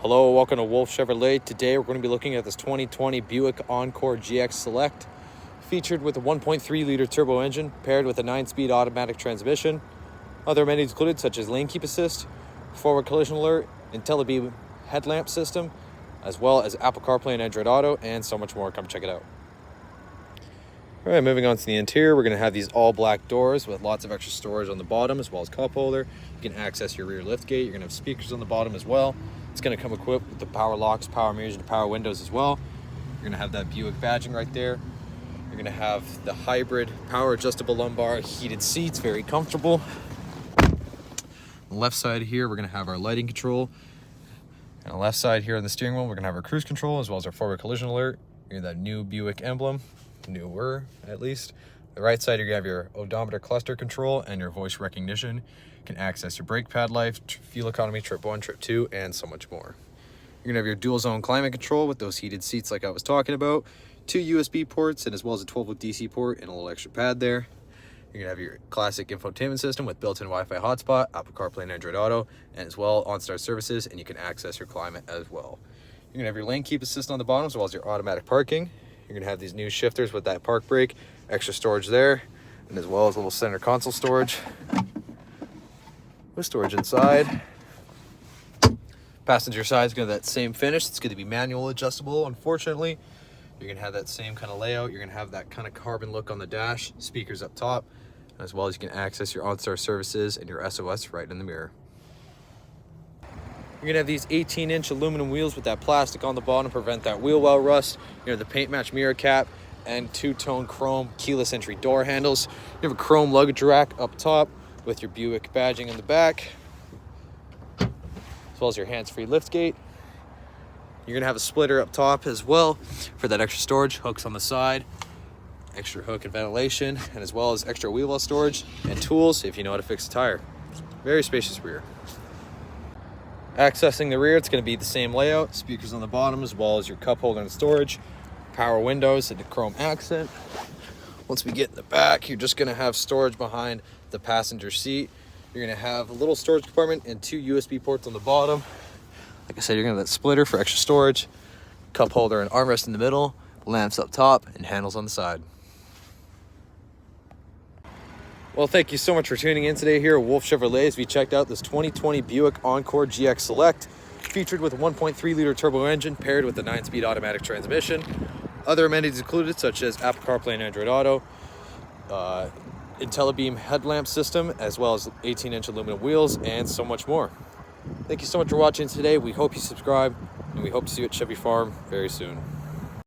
Hello, welcome to Wolfe Chevrolet. Today we're going to be looking at this 2020 Buick Encore GX Select, featured with a 1.3 liter turbo engine paired with a 9-speed automatic transmission. Other amenities included such as lane keep assist, forward collision alert, IntelliBeam headlamp system, as well as Apple CarPlay and Android Auto, and so much more. Come check it out. All right, moving on to the interior, we're going to have these all black doors with lots of extra storage on the bottom as well as cup holder. You can access your rear lift gate. You're going to have speakers on the bottom as well. It's going to come equipped with the power locks, power mirrors, and power windows as well. You're going to have that Buick badging right there. You're going to have the hybrid power adjustable lumbar, heated seats, very comfortable. On the left side here, we're going to have our lighting control. And on the left side here on the steering wheel, we're going to have our cruise control as well as our forward collision alert. You're that new Buick emblem, newer at least. The right side, you're going to have your odometer cluster control and your voice recognition. You can access your brake pad life, fuel economy, trip 1, trip 2, and so much more. You're going to have your dual zone climate control with those heated seats like I was talking about, 2 USB ports, and as well as a 12-volt DC port and a little extra pad there. You're going to have your classic infotainment system with built-in Wi-Fi hotspot, Apple CarPlay and Android Auto, and as well OnStar services, and you can access your climate as well. You're going to have your lane keep assist on the bottom as well as your automatic parking. You're going to have these new shifters with that park brake, extra storage there, and as well as a little center console storage with storage inside. Passenger side is going to have that same finish. It's going to be manual adjustable, unfortunately. You're going to have that same kind of layout. You're going to have that kind of carbon look on the dash, speakers up top, as well as you can access your OnStar services and your SOS right in the mirror. You're going to have these 18-inch aluminum wheels with that plastic on the bottom to prevent that wheel well rust. You have the paint match mirror cap and two-tone chrome keyless entry door handles. You have a chrome luggage rack up top with your Buick badging in the back, as well as your hands-free liftgate. You're going to have a splitter up top as well for that extra storage, hooks on the side, extra hook and ventilation, and as well as extra wheel well storage and tools if you know how to fix a tire. Very spacious rear. Accessing the rear, it's going to be the same layout, speakers on the bottom as well as your cup holder and storage, power windows and the chrome accent. Once we get in the back, you're just going to have storage behind the passenger seat. You're going to have a little storage compartment and 2 USB ports on the bottom. Like I said, you're going to have that splitter for extra storage, cup holder and armrest in the middle, lamps up top, and handles on the side. Well, thank you so much for tuning in today here at Wolfe Chevrolet as we checked out this 2020 Buick Encore GX Select, featured with a 1.3 liter turbo engine paired with a 9-speed automatic transmission. Other amenities included such as Apple CarPlay and Android Auto, IntelliBeam headlamp system, as well as 18-inch aluminum wheels, and so much more. Thank you so much for watching today. We hope you subscribe, and we hope to see you at Chevy Farm very soon.